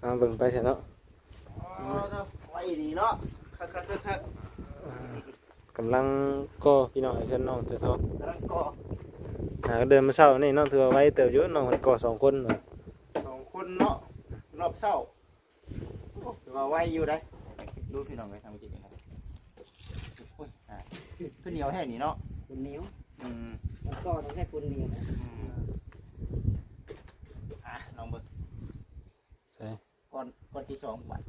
เอาเบิ่งไปเถอะเนาะไว้ดีเนาะคักกำลังก็พี่น้องไอ้เพื่อนน้องเถอะท้อง กำลังก่อ เดินมาเช้านี่น้องถือว่าไว้เติบอยู่น้องมันก่อ2 คนน่ะ 2 คนเนาะรอบเช้าถือว่าไว้อยู่ได้ดูพี่น้องไปทำกินกันโอ้ยขึ้นเหนียวแค่นี้เนาะ ปูนเหนียวแล้วก็ต้องใช้ปูนเหนียวนะ ลองเบิ่ง ใช่ ก้อนที่2บาท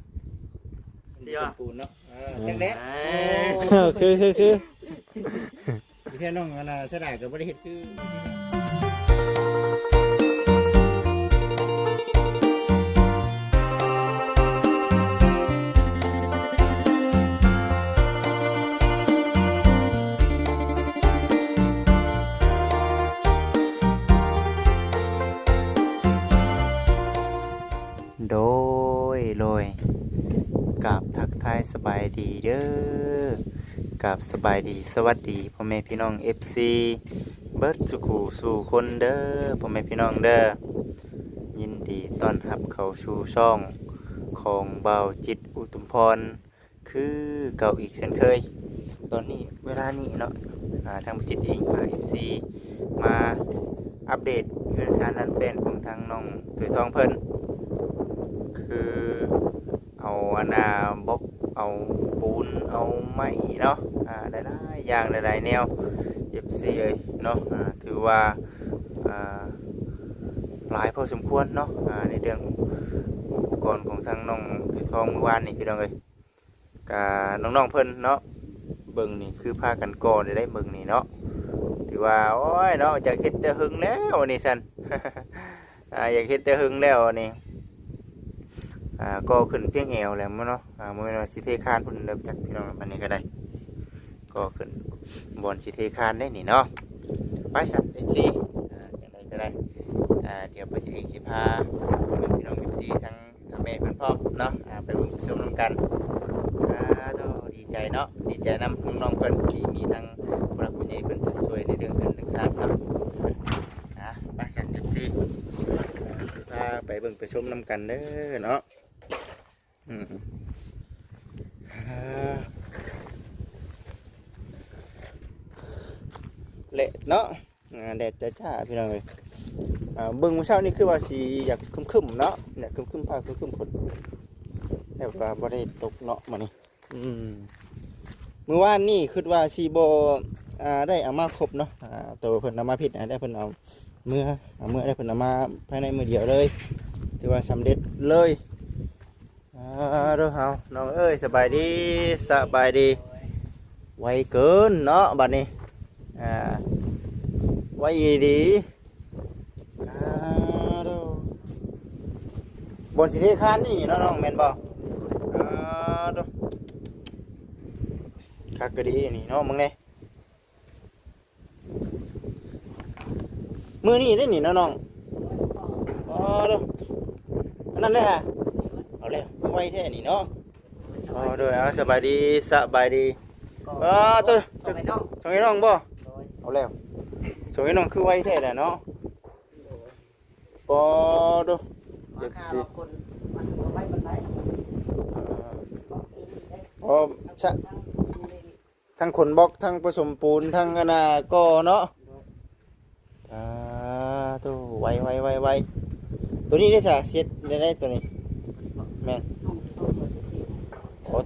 เดียวปูนเนาะจังเด้ คือ พี่แค่น้องอันน่ะเสียดายก็บ่ได้เฮ็ดคือโดยกับทักทายสบายดีเด้อกับสบายดีสวัสดีพ่อแม่พี่น้อง FC เบิดสุขูสู่คนเด้อพ่อแม่พี่น้องเด้อยินดีต้อนรับเข้าสู่ช่องของเบาจิตอุตุมพรคือเก่าอีกเช่นเคยตอนนี้เวลานี้เนาะทางจิตเองพา FC มาอัปเดตเรื่องสารนั้นเป็นของทางน้องถุยทองเพิ่นคือเอาอันนาบกเอาปูนเอาไม้เนาะหลายๆอย่างหลายๆแนวเย็บเสียเนาะถือว่าหลายพอสมควรเนาะในเรื่องอุปกรณ์ของทางน้องถือทองเมื่อวานนี่พี่น้องเลยกับน้องๆเพิ่นเนาะเบิ่งนี่คือพากันก่อได้เบิ่งนี่เนาะถือว่าโอ้ยเนาะอยากเฮ็ดแต่หึงแล้วนี่ซั่น อยากเฮ็ดแต่หึงแล้วนี่ก็ขึ้นเพียงแอวแล้วมั้งเนาะมื้อนี้สิเทคานพุ่นเริ่มจากพี่น้องบัดนี้ก็ได้ก็ขึ้นบอนสิเทคานได้นี่เนาะไปสั่น FC จังไดก็ได้เดี๋ยวเพิ่นจะเองสิพาพี่น้อง FC ทั้งแม่เพิ่นพร้อมเนาะไปเบิ่งไปชมนำกันโตดีใจเนาะดีใจนำน้องๆเพิ่นที่มีทั้งผู้หลักผู้ใหญ่เพิ่นช่วยในเรื่องเงินเรื่องทรัพย์เนาะไปสั่น FC พาไปเบิ่งไปชมนำกันเด้อเนาะเละเนาะแดดจ้าพี่น้องเลยเบิ่งมื้อเช้านี่คือว่าสิอยากครึมๆเนาะเนี่ยครึมๆฟ้าครึมๆฝนแต่ว่าบ่ได้ตกเนาะมื้อนี้มื้อวานนี่คิดว่าสิบ่ได้เอามาครบเนาะตัวเพิ่นเอามาผิดได้เพิ่นเอาเมื่อได้เพิ่นเอามาภายในมื้อเดียวเลยถือว่าสำเร็จเลยเด้อเฮาน้องเอ้ยสบายดีไวเกินเนาะบัดนี้ไวดีเด้อบนสิเทคานนี่เนาะน้องแม่นบ่เด้อคักก็ดีนี่เนาะมึงนี่มื้อนี้ได้นี่เนาะน้องเด้ออันนั้นเด้อฮะเอาเลยไวแท้นี่เนาะโดยสบายดีตัวส่งให้น้องบ่เอาแล้วส่งให้น้องคือไวแท้แหละเนาะปอดูเด็กสิทั้งขนบล็อกทั้งผสมปูนทั้งอนาก็เนาะตัวไวตัวนี้ได้สะเช็ดได้ตัวนี้แม่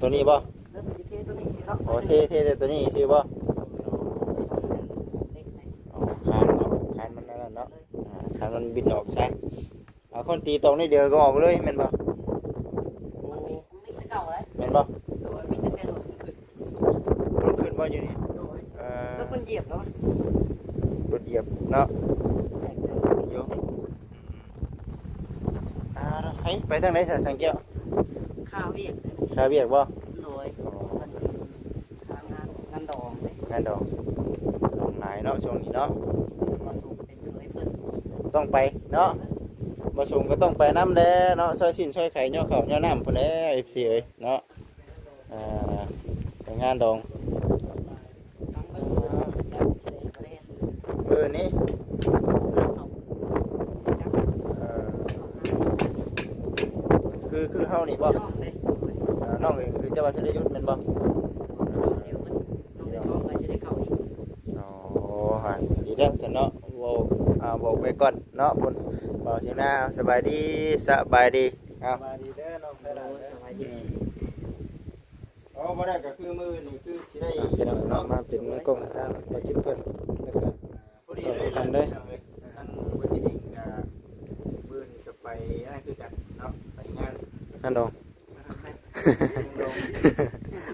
ตัวนี้บ่เทตัวนี้ซื้อบ่คานมันนั่นเนาะคานมันบินออกใช่คนตีตรงนี้เดียวก็ออกเลยแม่นบ่แม่นบ่รถขึ้นบ่อยู่นี่รถมันเหยียบเนาะรถเหยียบเนาะโยให้ไปทางไหนสังเกตข้าวเวียกบ่โดยงานดองหลายเนาะช่วงนี้เนาะ มาสูงเป็นเคยเพิ่น ต้องไปเนาะมาสูงก็ต้องไปน้ำแล้เนาะซอยสิ้นซอยไข่ย่อข้าวย่อน้ำพุ่นแล้ว FC เอ้ยเนาะไปงานดองนี่ค คือเฮานี่บ่ น้องเลย น้องเองคือเจ้าว่าสิได้หยุดแม่นบ่ เดี๋ยวมันน้องไปท้องไปจะได้เข้าอีก อ๋อฮะดีแล้วซั่นเนาะเว้าบอกไว้ก่อนเนาะพุ่นบ่าวเสียงหน้าสบายดีสบายดีเอา มาดีเด้อน้องใส่ละ สบายดี อ๋อบ่ได้ก็คือมือนี่คือสิได้ พี่น้องเนาะมาเป็นมือกล้องทางไปกินเพิ่นแล้วก็ พอดีเลยทำทางวัชิริงกับปืนกับไปอะไรคือกันเนาะไปงาน นั่นดอง งาน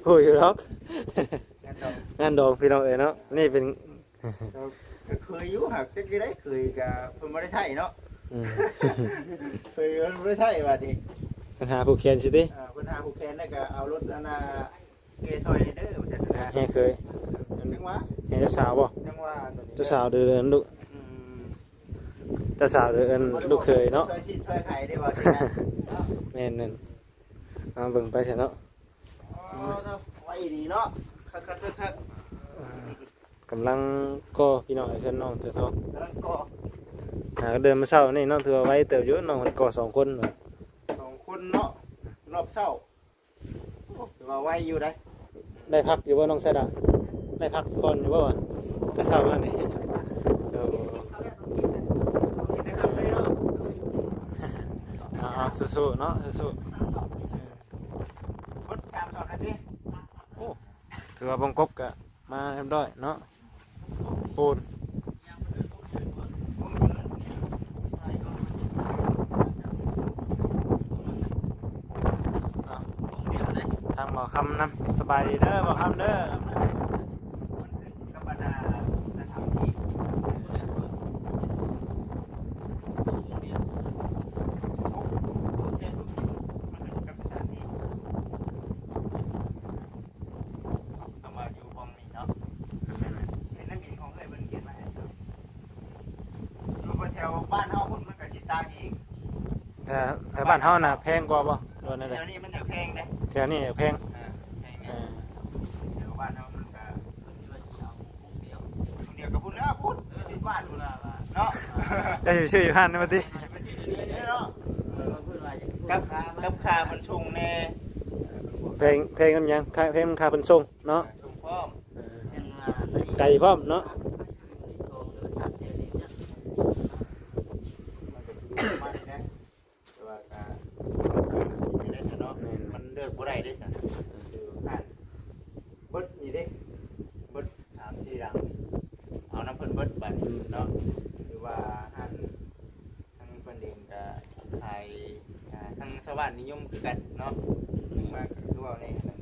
โอ้ยอยู่หรอก ดอง งานดองพี่น้องเอ้ยเนาะนี่เป็น ก็เคยอยู่หักจักได้เคยกับเพิ่นบ่ได้ใช้เนาะ อืม เคยบ่ได้ใช้บัดนี้ ปัญหาผู้เขียนสิติ เพิ่นหาผู้แคนได้ก็เอารถอันน่ะเกซอยเด้อว่าซั่นนะ แฮ่เคย จังหวะ แฮ่เจ้าสาวบ่ จังหวะตัวนี้ เจ้าสาวเดือนลูก อืม เจ้าสาวเดือนลูกเคยเนาะ ช่วยชิดช่วยไข่ได้บ่สินะ แม่นๆเอาเบิ่งไปเถอะเนาะ อ๋อไว้ดีเนาะคัก กำลังก็พี่น้องไอ้เพิ่นน้องเตอทอง ๆแล้วก็ หาก็เดินมาเช้านี่น้องถือว่าไว้เติบอยู่น้องมันก่อสองคนว่ะ สองคนเนาะรอบเช้าถือว่าไว้อยู่ได้ ได้พักอยู่บ่น้องไสดาได้พักก่อนอยู่บ่วะก็เช้ามานี่เออ นะครับเลยเนาะ เอาสู้ๆเนาะสู้ รถ3 2นาที ๆถือว่าบงกบก็มาเรียบร้อยเนาะปูนทางบ่อคำนำสบายดีเด้อบ่อคำเด้อ กับบรรดาสถานที่เอามาอยู่ห้องนี้เนาะเห็นนักบินของเคยเบิ่งเขียนมาให้ครับอยู่แถวบ้านเฮาพุ่นมันก็สิต่างอีก แต่แถวบ้านเฮาน่ะแพงกว่าบ่โดนนั่น แถ แหละ วนี้มันจะแพงเด้ แถวนี้แพง แพง เอ เนี่ย อ แถวบ้านเฮามันก็เดียวกับพุ่นแล้วพุ่น10 บาทพุ่นเนาะ จะอยู่ชื่ออยู่ห้านนี่มาติ เนาะกับค่ามันชงแน่ เพลงกันยังเพลงค่าเพิ่นส่งเนาะ ชงพร้อม ไก่พร้อมเนาะ มันก็สิมาได้แต่ว่าก็ไม่ได้ซะเนาะมันเลือกบ่ได้เด้ซะคือผ่านเบิดนี่เด้เบิด3-4หลังเอาน้ำเพิ่นเบิดบัดนี้เนาะคือว่าหันทางเพิ่นเองก็ขายทางสวัสดิ์นิยมคือกันเนาะถึงมาก็คือว่าในนั้น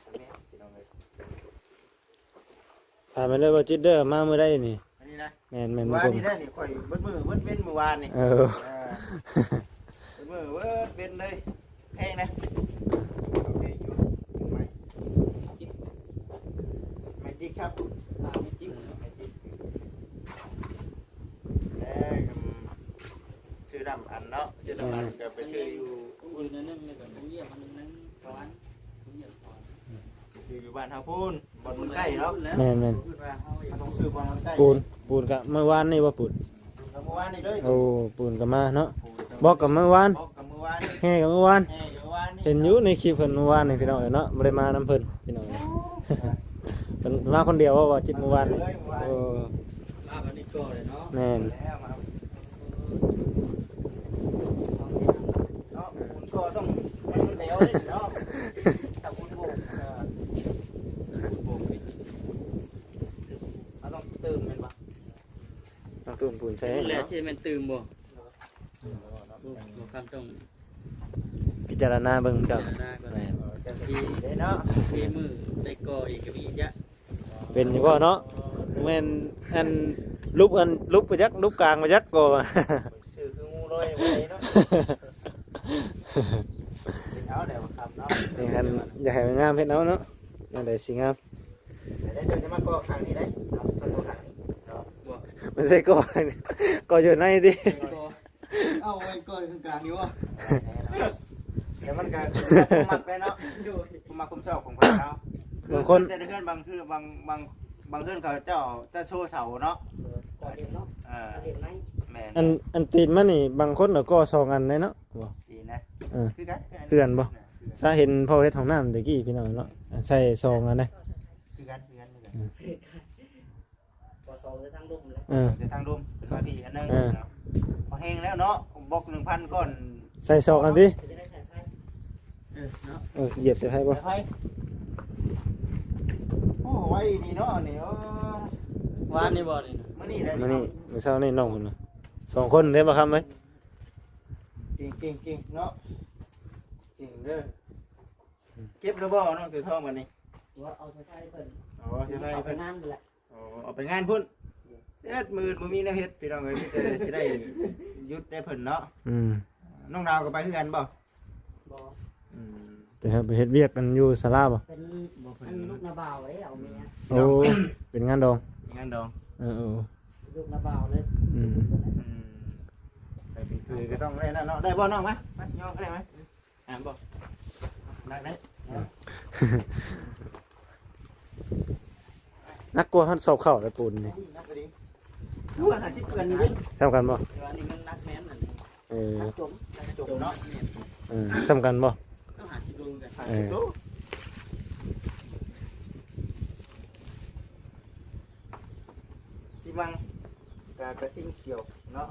อันนี้พี่น้องเอ้ย ถามไปเลยว่าจิตเด้อมามื้อใดนี่ อันนี้นะ แม่น วา ผ น ม นี้ได้นี่ข่อยเบิดมือเบิดเว้นมือวานนี่ เออ เบิดมือเบิดเว้นเลยแพงนะโอเคอยู่ไม่จิกครับไม่จิกชื่อดำอันเนาะชื่อดำอันก็ไปชื่ออยู่ชื่ออยู่บ้านทางพูนบอนมันใกล้เนาะ แม่น มันต้องชื่อบอนมันใกล้ ปูนกะเมื่อวานนี่บ่ปูน เมื่อวานนี่เลย โอ้ปูนก็มาเนาะบอกกับเมื่อวาน บอกกับเมื่อวานนี่ แห่กับเมื่อวาน แอยู่เมื่อวานนี่ เห็นอยู่ในคลิปเพิ่นเมื่อวานนี่พี่น้องเอ้ยเนาะบ่ได้มานํเพิ่นพี่น้องเอ้ยเพิ่นมาคนเดียวว่าจิตเมื่อวานนี่โอ้แม่น แล้วมาเนาะคุณก็ต้องมันเดียวเลยเนาะถ้าคุณโบกเราต้องเติมมันปะ ต้องตูนปูนใช้ แล้ว เนาะ ใช่มันตื่มบ่คำต้อง พิจารณาเบิ่งเจ้า หน้าก่อน แม่น ดีได้เนาะ ทีมือได้ก่ออีกก็มีเยอะ เป็นอยู่บ่เนาะแม่นอันลุกไปจักลุกกลางไปจักก็ สื่อคืองูลอยไว้เนาะเอาเดี๋ยวครับเนาะ นี่คันอยากให้มันงามเฮ็ดเอาเนาะนั่นได้สิงาม เดี๋ยวจะมาก่อครั้งนี้ได้เนาะก่อครั้งนี้เนาะ ไม่ใช่ก่อก่ออยู่ในดิ เอาไว้ก่อนกลางๆนี่วะ เดี๋ยวมันก็มักได้เนาะผมมาคุมชอบของเขา บางคน แต่เพื่อนบางคือบางเพื่อนเขาเจ้าจะโชว์เสาเนาะ ก่อนเดียวเนาะเห็นไหม แ แม่น อันตีนมันนี่บางคนก็สองอันได้เนาะบ่ ดีนะ เออ คือกัน เพื่อนบ่ ซาเห็นพ่อเฮ็ดห้องน้ำตะกี้พี่น้องเนาะใส่ซองอันได้ คือกันคือกันคือกัน พอซองจะทั้งลุ่มเลย เออ เดี๋ยวทางร่มขึ้นมาพี่อันนึง เออ เนาะพอแห้งแล้วเนาะบล็อก 1,000ก่อน ใส่ซองอันติ จะได้ใส่ไฟ เนาะ เหยียบใส่ให้บ่ ไปโอ้ไว้ดีเนาะนี่โอ้ วานนี่บ่นี่นะ มื้อนี้แหละ มื้อนี้มื้อเช้านี่น้องพุ่นน่ะสองคนได้บ่ครับเอ้ย เก่งเนาะเก่งเด้อเก็บแล้วบ่น้องถือทองบัดนี้ ว่าเอาใส่ไฟเพิ่น อ๋อสิไป เอาไป เพิ่น นั่นแหละ อ๋อเอาไปงานพุ่นเฮ็ดมือบ่มีแนวเฮ็ดพี่น้องเอ้ยมีแต่สิได้หยุดได้เพิ่นเนาะ อืม น้องดาวก็ไปคือกันบ่ บ่ อืม แต่ครับไปเฮ็ดเวียกกันอยู่ศาลาบ่ เป็นอันลูกนาบ่าวเลยเอาเมีย โอ้เป็นงานดอง งานดอง เออ ลูกนาบ่าวเลย อืม อืมไปเป็นคือก็ต้องได้แล้วเนาะได้บ่น้องมามายอมได้ไหมอ่านบ่ได้ นักกลัวหันสอบเข้าได้ปูนนี่ นักก็ดีรู้ว่าหาสิเพื่อนนี่ดิ สำคัญบ่ แต่ว่านี่มันนักแม่นอันนี้ เออ จม จบเนาะ เออสำคัญบ่ ต้องหาสิบรูกัน หาสิรู้สิมังกระทิงเขียวเนาะ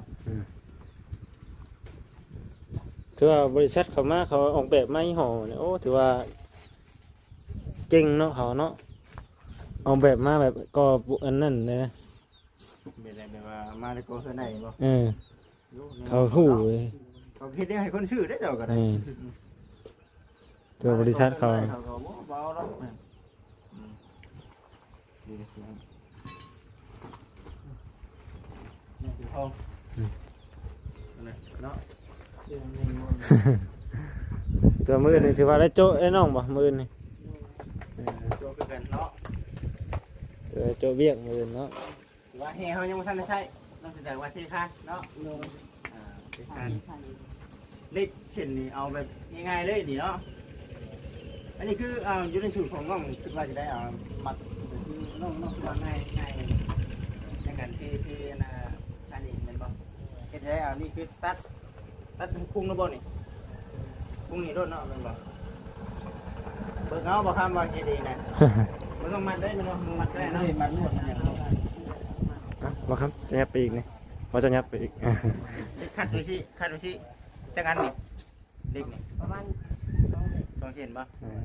คือว่าบริษัทเขามาเขาออกแบบมาให้ห่อเนี่ยโอ้ถือว่าเก่งเนาะเขาเนาะออกแบบมาแบบก็อันนั้นเลยนะ เป็นอะไรแบบว่ามาในโกเซนไหนบ่ เออเขาหู้เลย เขาคิดได้ให้คนชื่อได้เจ้าก็ได้ ตัวบริษัทเขา เขาก็บ่เบาหรอกดีเลยนี่คือทองเนาะ ตัวมือนี่ถือว่าได้โจ้ไอ้น้องบ่มือนี่ โจคือกันเนาะ ตัวโจ้เบี้ยงมือเนาะ ว่าเฮเขายังไม่ทันได้ใช้นอกจากว่าเทค่าเนาะเทค่าเล็กเช่นนี่เอาแบบง่ายๆเลยนี่เนาะอันนี้คืออยู่ในสูตรของน้องคิดว่าจะได้มัดน้องว่าง่ายในการที่นะการเองเป็นบ่เฮ็ดได้นี่คือตัดคุ้งนะบ่นี่คุ้งนี่รถเนาะเป็นบ่เบิ่งเอาบ่คำว่าเฮ็ดเองนะมันต้องมัดได้มันต้องมัดได้เนาะมัดนวดมันอย่าง อ่ะบ่ครับจะยับไปอีกนี่บ่จะยับไปอีก คัดดูสิจังอันนี่เด็กนี่ ประมาณ2 เซน 2เซนบ่ อืม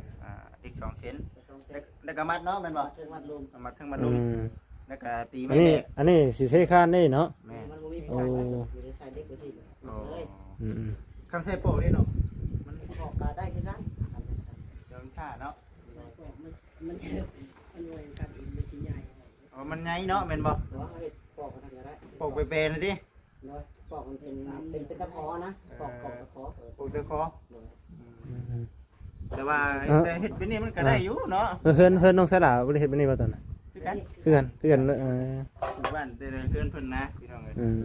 เด็ก2เซน 2 เซน แล้วก็มัดเนาะแม่นบ่ ถึงวัดลม มัดทั้งมัด อื ลุม ม แล้วก็ตี อั ไม่ นนี้ แตก อันนี้สิเทคานได้เนาะ แม่ มันบ่มีผู้ชายอยู่ในใส่เด็กบ่สิ โอ้ เลย อืม คำใส่โป้นี่เนาะมัน ออกก็ได้คือกัน เดี๋ยวมันชาเนาะ มันมันรวยกันอีกเป็นชิ้นใหญ่ อ๋อมันไงเนาะแม่นบ่ หรือว่าเฮ็ดปอกกันก็ได้ โปกไปเปนเลยดิ เนาะปอกมันเป็นตะขอนะปอกตะขอ โปกตะคอ อืม แต่ว่าแต่เฮ็ดเป็นนี่มันก็ได้อยู่เนาะ เฮือนน้องสลาบ่ได้เฮ็ดแบบนี้บ่ตอนน่ะ คือกัน คือกันสุบ้านแต่เพื่อนเพิ่นนะพี่น้องเอ้ย อืม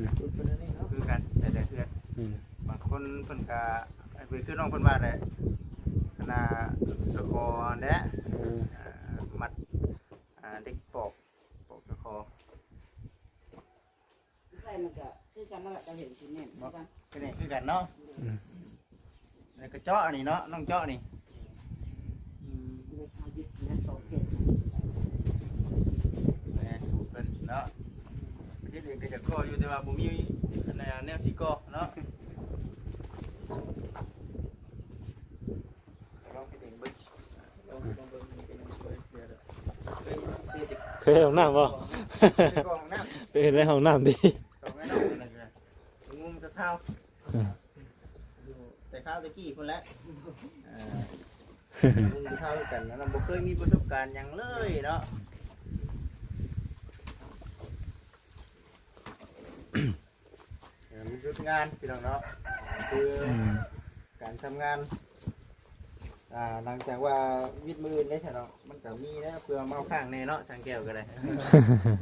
คือกันแต่เพื่อน อืม บางคนเพิ่นก็ไปคือน้องเพิ่นว่าแหละขนาดตะคอแหละ เออ มัดเด็กปอกตะคอ ใส่มันก็คือกันนั่นแหละจะเห็นชิ้นเนี่ยเหมือนกัน คือนี่คือกันเนาะแล้วก็เจาะนี่เนาะน้องเจาะนี่ เล็กเอายึดนั่น2 เซน แหม่สูตรเพิ่นเนาะประเทศอื่นก็จะก่ออยู่แต่ว่าบ่มีแนวสิก่อเนาะลองไปถึงเบิ่งลองเบิ่งเป็นจังซี่เดี๋ยวเคยเห็นห้องน้ำบ่ ไปก่อของน้ำ ไปเห็นในห้องน้ำดิ สองแม่น้องนั่นแหละงูมันจะเท้าแต่ข้าวตะกี้คนละงูมันเท้าด้วยกันแล้วเราบ่เคยมีประสบการณ์หยังเลยเนาะมันหยุดงานพี่น้องเนาะคือการทำงานหลังจากว่าวิดมือได้ใช่เนาะมันก็มีนะเพื่อเมาข้างแน่เนาะช่างแก้วก็ได้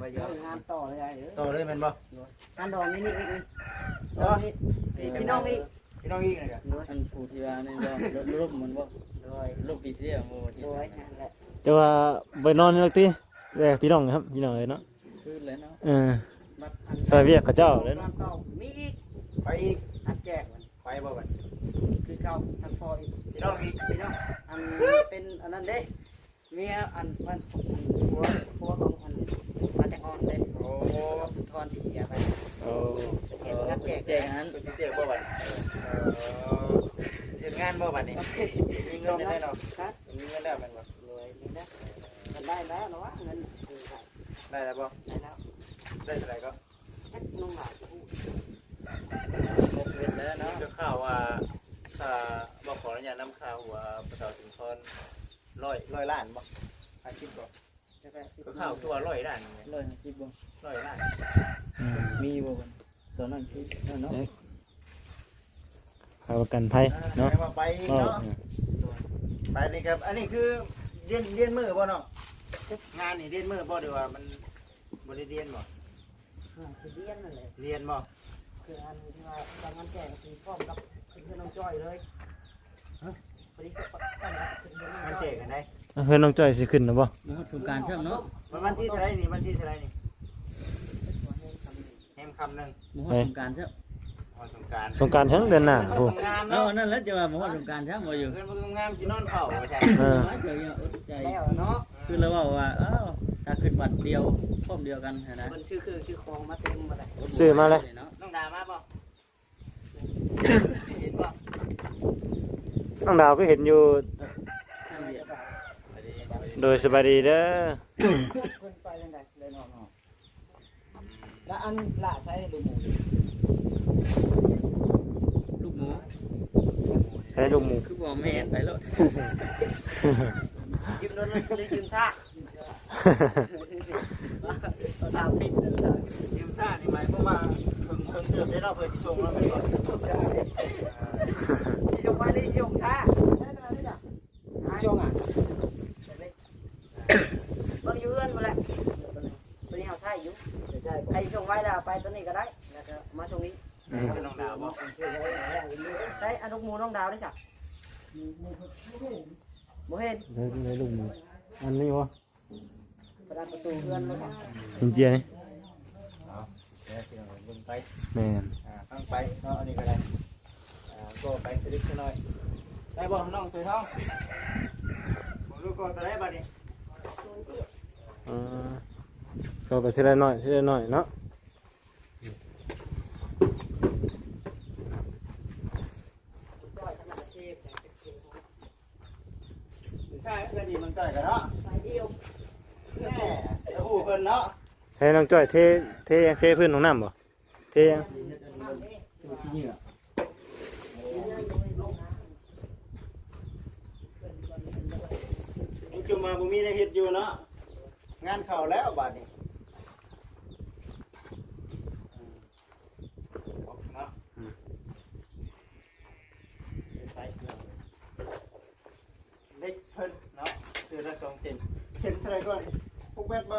ว่าเยอะ งานต่อเลยไอ้ ต่อเลยแมันบ่ การดองนี่อีกดองนี่พี่น้องอีก พี่น้องอีกนะครับ อันผู้ที่ว่านี่บ่รูปมันบ่รูปปีที่แล้วบ่ที่ โดยนั่นแหละ จะว่าไปนอนนี่ลักติแต่พี่น้องครับพี่น้องเอ้ยเนาะ คือแล้วเนาะ เออ ใส่เวียกกับเจ้าเลย น้ำเก่ามีอีก ไปอีก อันแจกมัน ไปบ่บัด คือเก่าทางพออีก พี่น้องอีก พี่น้องอันเป็นอันนั้นเด้เมียอันมันผัวของอันมาจากออนเด้ โอ้ ทอนที่เสียไป โอ้ เห็นงัดแจก แจกนั้น เป็นเจ๊บ่บัดเฮ็ดงานบ่บัดนี่มีเงินได้เนาะ ครับ มีเงินได้แม่นบ่ รวยนี่นะมันได้แล้วเนาะเงินคือได้ ได้แล้วบ่ ได้แล้ว ได้เท่าไหร่ก็ แค่นุ่งหลายจะพูด หมดเงินแล้วเนาะ ก็ข่าวว่าถ้าบ่ขออนุญาตนำข่าวว่าประชาชนทอน100ล้านบ่อาคิดบ่ก็ข่าวตัว100ล้านนี่ 150บ่ 100ล้าน มีบ่กันตอนนั้นคือเนาะ เอาประกันภัยเนาะ ไป ก็ เนาะไปนี่ครับอันนี้คือเรียนมือบ่เนาะงานนี่เรียนมือบ่หรือว่ามันบ่ได้เรียนบ่ คือเลี้ยนนั่นแหละ เรียนบ่ คืออันที่ว่าบางงานแจกคือพร้อมกับคือน้องจ้อยเลยพอดีก็ตั้งคือน้ มั อนง เจ จ้อย กันได้ เฮ้ยน้องจ้อยสิขึ้นนะบ่ มาทำการใช่เนาะ วันที่เท่าไหร่นี่วันที่เท่าไหร่นี่แฮมคำหนึง มาทำการใช่ วันสงกรานต์ สงกรารทั้งเดือนหน้าโอ้ งาม เอา เนาะ นั่นแล้วจะว่ามาทำการใช่บ่อยู่ เพื่อนบ่งามสินอนเผาใช่ เออ เดี๋ยวเนี่ยอดใจ แล้วเนาะ คือเราว่าอ้าวถ้าขึ้นบัตรเดียวพร้อมเดียวกันนะ มันชื่อคลองมาเต็มมาเลย ซื้อมาเลย น้องดามาบ่เห็นบ่ น้องดาวก็เห็นอยู่โดยสบายดีเด้อ ขึ้นไปยังไงเลยนอนแล้วอันละใช้ดูหมู ลูกหมู ให้ลูกหมู คือบ่แม่นไปแล้ว ยืมโดนเลยยืมซากเราทำผิด ยืมซ่านี่หมายความว่าเพิ่งเติมได้เนาะเพิ่นสิส่งแล้วแม่นบ่ ที่ชงไว้ที่ชงซากช่วงอ่ะบางยืนมาแล้วตัวนี้เอาใช่ยุ่ใครชงไว้แล้วไปตัวนี้ก็ได้แล้วก็มาชงนี้ น้องดาวบ่ ได้อนุมูน้องดาวได้สักโมเห็น ให้ลูกหมูอันนี้บ่ ประตูเพื่อนเลยค่ะ จริงๆนี่ เอาเดี๋ยวสิเอาเบิ่งไป แม่น ฟังไปเนาะอันนี้ก็ได้ก็ไปสลิปหน่อยได้บ่น้องสวยท้องผมรู้ก็จะได้บัดนี้ อ่าก็ไปทีละหน่อยทีละหน่อยเนาะ ใช่ก็ดีมันจ่อยกันเนาะ ใส่เดียว แม่จะหูเพิ่นเนาะ ให้น้องจ้อยเทพื้นของน้ำบ่เทยัง ยังจุ่มมาบ่มีได้เฮ็ดอยู่เนาะงานเข้าแล้วบัดนี้เนาะใส่เครื่องเล็กเพิ่นเนาะคือละ2เซนเซนเท่าไหร่ก่อน6เมตรบ่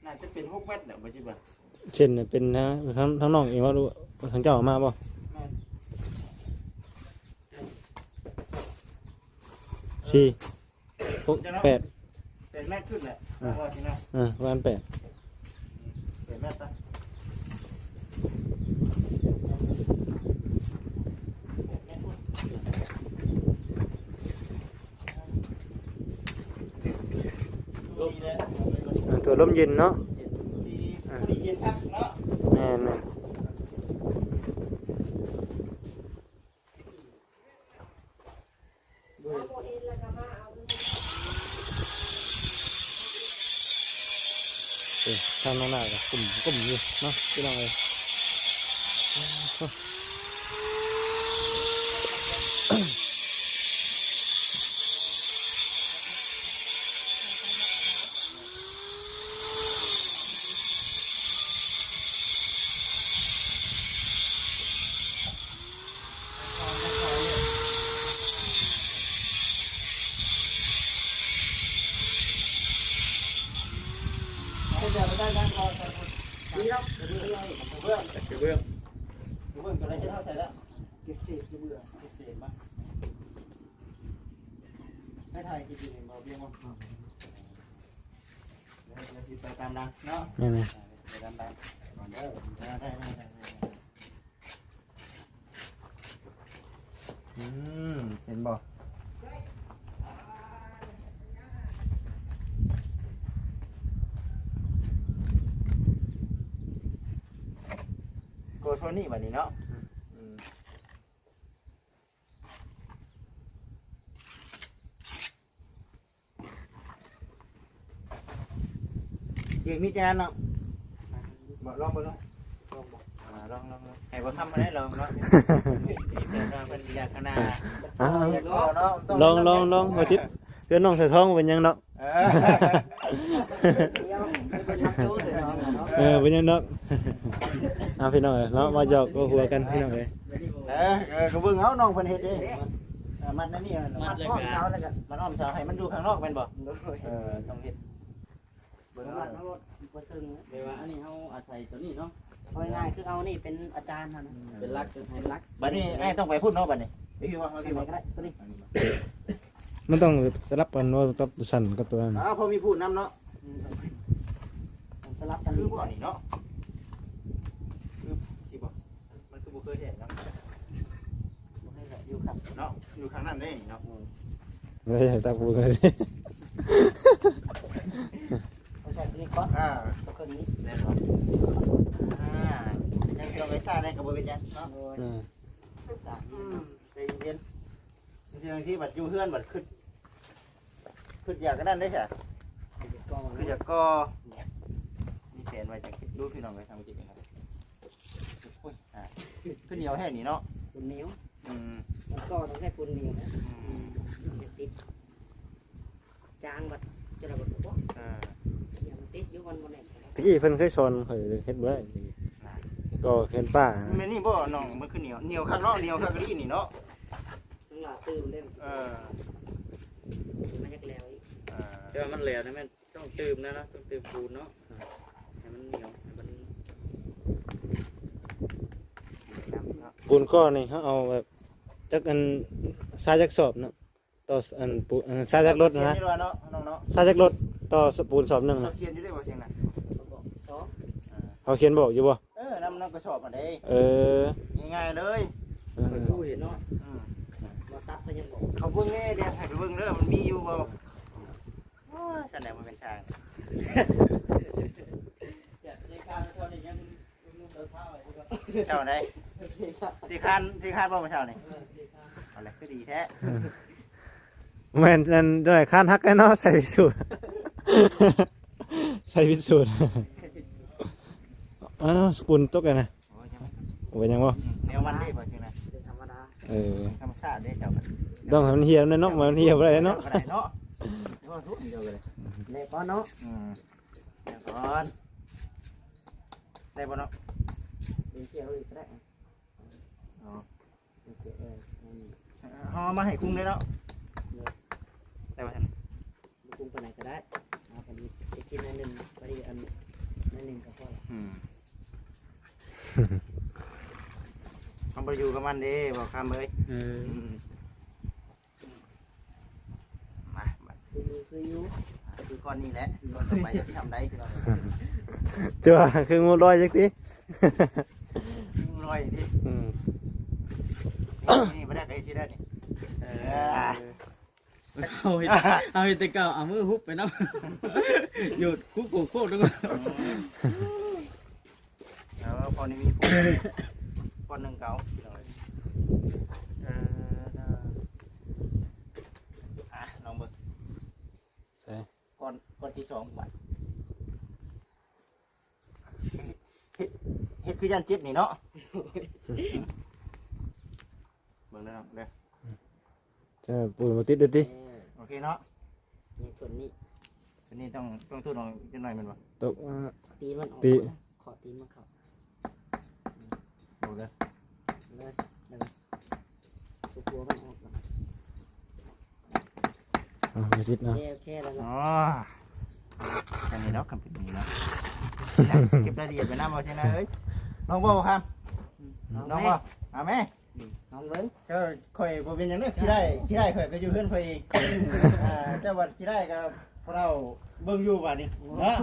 น่าจะเป็น6เมตรเด้อบ่จิบ่ เช่นน่ะเป็นนะทั้งน้องเองว่ารู้ทั้งเจ้าเอามาบ่ แม่น สี่หกแปด เป็นแม่ขึ้นแหละว่าสินะ ประมาณ8 เป็นแม่ตะดีเลย ตัวลมเย็นเนาะ ดีเย็นทักเนาะ แม่นทางน้องหน้าก็กลุ่มอยู่เนาะพี่น้องเอ้ยเบื้องตัวอะไรจะเท่าใส่แล้วเก็บเศษเบื่อเก็บเศษมาให้ถ่ายกี่ปีมาเบี้ยมั้ง ยวสิไปตามดังเนาะ แม่น ไปตามดังก่อนเด้อได้เห็นบ่โกโซนี่บัดนี้เนาะเสียงมีจานเนาะบ่ลองบ่ลองลองให้บ่ทำมาได้ลองเนาะมีแบบว่าเพิ่นอยากขนาด อ้าว อยากรอเนาะต้ ลองบ่ทิศเพื่อนน้องใส่ท้องเป็นหยังเนาะ เอ เดี๋ยวเป็นนักโจ้เดี๋ยวเนาะ เป็นหยังเนาะเอาพี่น้องเอ้ยเนาะมาหยอกก็หัวกันพี่น้องเอ้ย ก็เบิ่งเอาน้องเพิ่นเฮ็ดเด้มันนั่นนี่ มัดข้อเช้าแล้วกัน มันอ้อมเสาให้มันดูข้างนอกแม่นบ่ต้องเฮ็ด เบิ่งมัดทั้งหมดบ่ซึ่ง เดี๋ยวว่าอันนี้เฮาอาศัยตัวนี้เนาะ เอาง่ายๆคือเอานี่เป็นอาจารย์เท่านั้น เป็นรักจนให้ เป็นรัก บัดนี้ไอ้ต้องไปพูดเนาะบัดนี้พี่ว่า เอา พี่ ไป ว่า ก็ได้ตัวนี้ มันต้องสลับกันว่ากับสั่นกับตัวนั้น พอมีพูดนำเนาะ สลับกัน คือ ดี บ่ กว่า นี่เนาะคือสิบ่มันคือบ่เคยเห็นเนาะ บ่ให้อยู่ครับ เนาะอยู่ข้างนั้นเด้นี่เนาะ ไม่ใช่ตาปูเลย เอาใส่ตัวนี้ก่อน ตัวเครื่องนี้ แน่นอนยังเกี่ยวกับชาได้ก็บ่เป็นหยังเนาะ โดยตาม ใจเย็นบางทีบัดอยู่เฮือนบัดขึ้นอยากก็นั่นได้ใช่ ก็ คืออยากก็มีแผนไว้จากดูพี่น้องไปทำกิจครับขึ้นเหนียวแค่นี้เนาะ ปุ่นนิ้วมันก็ต้องใช้ปุ่นนิ้วติดจางบัดจะระเบิดปุ๊บอย่ามันติดอยู่วันไหน ตะกี้เพิ่นเคยสอนข่อยเฮ็ดบ่ได้ก็เห็นป้า มันนี่บ่น้องมันคือเหนียวข้างนอกเหนียวข้างนี้นี่เนาะ ทั้งหลายตื่นเล่นมันยักแล้วอีก เดี๋ยวมันเหลวนะแม่ต้องตืมนะต้องตืมปูนเนาะให้มันเหนียวให้มัน ปูนก้อนนี่เฮาเอาแบบจักอันซาจักสอบเนาะต่ออันปูนซาจักรถนะ เนาะน้องเนาะ ซาจักรถต่อปูนสอบหนึงนะ เขียนอยู่ได้บ่เสียงน่ะ บอกสอง เขาเขียนบอกอยู่บ่ น้ำกระสอบมาได้ ง่ายเลย ผู้เห็นเนาะมาตัดไปยังบอก เขาเบิ่งแน่เดี๋ยวให้ไปเบิ่งเด้อมันมีอยู่บ่แสดงว่าเป็นทาง ในการเท่านี้ยังนุ่มเท้าไว้ดีกว่า เจ้าไหนที่คานบ่มาเช้านี่เอาละคือดีแท้ แม่นนั่นด้วยคานฮักกันเนาะใส่พิสูจน์ ใส่พิสูจน์ปูนตกกันนะโอ้ยยังบ่ แนวมันได้บ่จริงนะ เป็นธรรมดา ธรรมชาติได้เจ้า ต้องให้มันเหี่ยวเนาะมันเหี่ยวบ่ได้เนาะ ก็ได้เนาะเดี๋ยวทุกเดียวเลย เล็กเนาะ เดี๋ยวก่อนได้บ่เนาะ เป็นเกี่ยวอีกได้ อ๋อ เกี่ยว เฮามาให้คุ้งได้เนาะได้บ่ท่าน กุ้งไปไหนก็ได้เอาไปดีไปกินอันหนึ่งไปดีอันหนึ่งก็พอละ เฮาบ่อยู่กับมันเด้บ่คำเอ้ยมา คืออยู่ คือก้อนนี้แหละก้อนต่อไปจะทำได้พี่น้อง จ้าคืองูลอยจักติ ลอยดินี่บ่ได้ก็สิได้นี่ เอาแต่เก่าเอามือฮุบไปน้ำหยุดคุกโคกด้วย พอนี่มีปุ๊บก้อนหนึ่งเก่าลองเบิ่งก้อนที่สองบาทเฮ็ดคือยันเจ็บนี่เนาะเบิ่งเด้อเด้อ จะปูนบ่ติดเด้อติ โอเคเนาะ นี่ส่วนนี้ ทีนี้ต้องทุนลองจังหน่อยมันบ่ ตก ตีมันออกขอตีมันเข้า ดูเด้อ เลยสุกหัวมันออก บ่ติดเนาะ แค่แล้ว อ๋ออันนี้เนาะคำเป็นนี้เนาะเก็บรายละเอียดไว้นำบ่ใช่นะเอ้ยน้องบ่ครับน้องบ่เอาแม่ น้องเบิ้ง ก็ข่อยบ่เป็นหยังเด้อขี้ได้ข่อยก็อยู่เฮือนข่อยเองเจ้าวัดขี้ได้ก็พอ เราเบิ่งอยู่บัดนี้เนาะ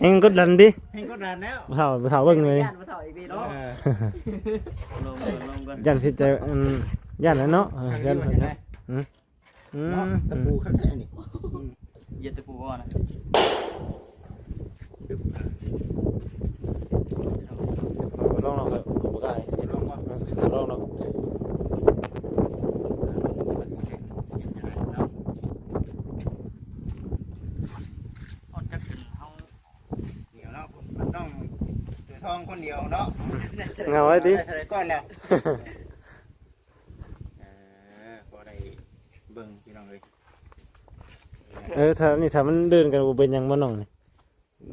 เฮงกดดันดิ ให้กดดันแล้ว บ่เฒ่าเบิ่งเลย ย่านบ่เฒ่าอีกทีเนาะ ลงก่อนลงก่อน ย่านผิดใจย่านแล้วเนาะย่าน เห็นไหม อืม ตะปูข้างใต้นี่ เหยียดตะปูก่อนนะ ลองเถอะบ่ได้ ลองว่า ลองเนาะ อดจักขึ้นเฮา เดี๋ยวเนาะมันต้องถือทองคนเดียวเนาะ เงาไว้ดิ ใส่ก้อนแล้วพอได้เบิ่งพี่น้องเลย ถ้ามันเดินกันบ่เป็นหยังบ่น้องนี่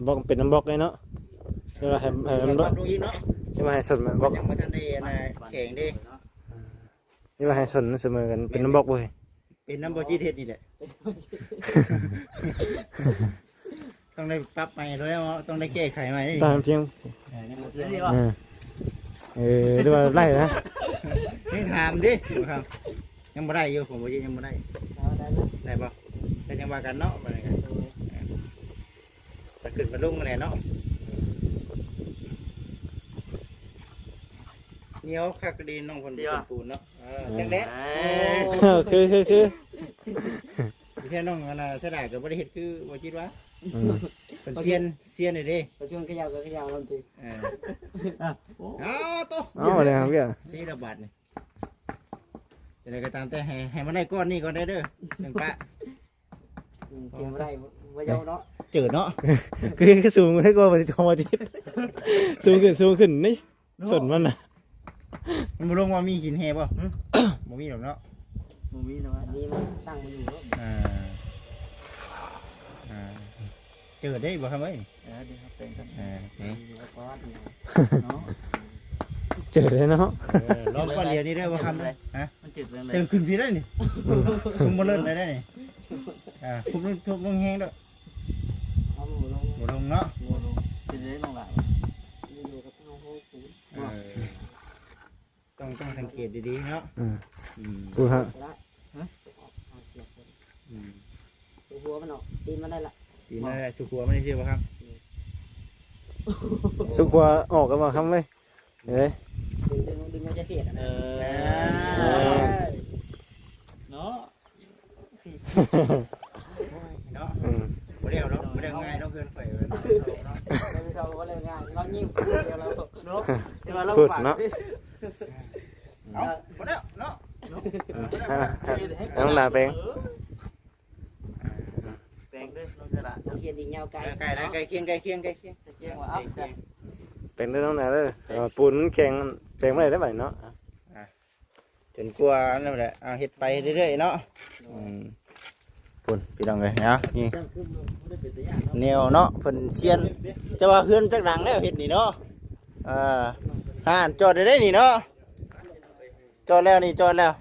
บล็อกเป็นน้ำบล็อกเลยเนาะใช่ป่ะให้มันบล็อก ดูอีกเนาะ ใช่ป่ะให้สนมันบล็อก ยังมาทันได้นะแข่งดิ ใช่ป่ะให้สนเสมอกันเป็นน้ำบล็อกเว้ย เป็นน้ำโบจีเทศนี่แหละ ต้องได้ปรับใหม่ด้วยเนาะต้องได้แก้ไขใหม่ ตามเพียง นี่ว่า ดูว่าไล่นะ นี่ถามดิครับยังไม่ได้อยู่ผมว่ายังไม่ได้ เอาได้แล้ว ได้ป่ะแต่ยังว่ากันเนาะมาเลยกันแต่ขึ้นมาลุ่งมาเลยเนาะเหนียวคักดีน้องคนดีปูนเนาะจังเด็ด คือ ไม่ใช่น้องอะไรเสียดายกับบริเหตุคือว่าคิดว่าเป็นเซียนเลยดิ ไปชวนขยาวก็ขยาวลำตี เอาโต เอาเลยครับพี่ สีระบาดนี่จะได้ก็ตามแต่ให้มันได้ก้อนนี่ก่อนได้เด้อหนึ่งปะ เทียมไรบ่ยาวเนาะ เจิดเนาะ คือสูงให้ก็มาที่ทอมาที่สูงขึ้นนี่สนมันนะ มันบ่ลงว่ามีหินแห่ป่ะบ่มีหรอกเนาะ บ่มีนะว่า มีมันตั้งมันอยู่เนาะ เจิดได้บ่ครับเอ้ย เดี๋ยวครับเป็นกัน อยู่กับก้อนเนี่ย เนาะ เจอเลยเนาะ ลองก้อนเดียวนี่ได้บ่ครับฮะ มันจืดเลย เจิดขึ้นพี่ได้นี่ซุ่มบ่เลิศได้นี่ทุบลงแห้งด้วย เอาหมูลง บ่ลงเนาะ จืดเลยลงหลัง อยู่กับข้าวโพดปุ๋ย ต้องสังเกตดีๆเนาะ กูฮะ ละเอาเกี่ยวคนดูหัวมันออกตีนมันได้ละ ปีนั้นสุขัวไม่ได้ชื่อป่ะครับ สุกว่าออกกันมาครับเลยเฮ้ย ดึงมันจะเสียด เนาะ เนาะบ่ได้เนาะบ่ได้ง่ายเนาะเพื่อนข่อยเนาะ ไม่เขาก็เลยง่ายเรายิ้มเดียวเราเนาะ พูดเนาะ เอาบ่ได้เนาะ ต้องลาแปลง แปลงด้วยลงกระดาษ เขียนดีเงาไกล ใกล้แล้วใกล้เคียง เกี่ยงว่าอัพได้ แปลงด้วยน้องนาเลยปูนแข็งแปลงไม่ได้ไหมเนาะ จนกลัวนั่นแหละเอาเฮ็ดไปเรื่อยๆเนาะปุ่นพี่น้องเลยเนาะนี่แนวเนาะเพิ่นเซียนจะว่าเฮือนจักดังแล้วเฮ็ดนี่เนาะจอดได้นี่เนาะจอดแล้วนี่จอดแล้ว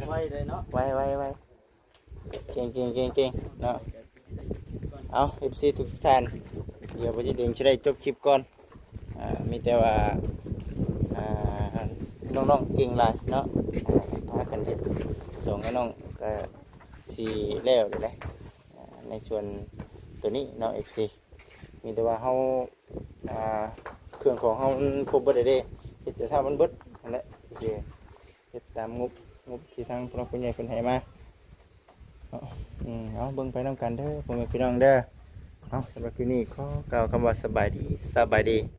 ไว้เลยเนาะ ไว้เก่งเนาะเอา FC ทุกท่านเดี๋ยววันนี้เดี๋ยวจะได้จบคลิปก่อนมีแต่ว่าน้องๆเก่งหลายเนาะพากันเฮ็ดส่งให้น้องก็สิแล้วเลยนะในส่วนตัวนี้เนาะ FC มีแต่ว่าเฮาเครื่องของเฮามันครบเบิดได้เฮ็ดแต่ถ้ามันเบิดนั่นแหละโอเคเฮ็ดตามงบที่ทางผู้หลักผู้ใหญ่เพิ่นให้มาเอาเบิ่งไปนำกันเด้อพ่อแม่พี่น้องเด้อเอาสำหรับคืนนี้ขอกล่าวคำว่าสบายดี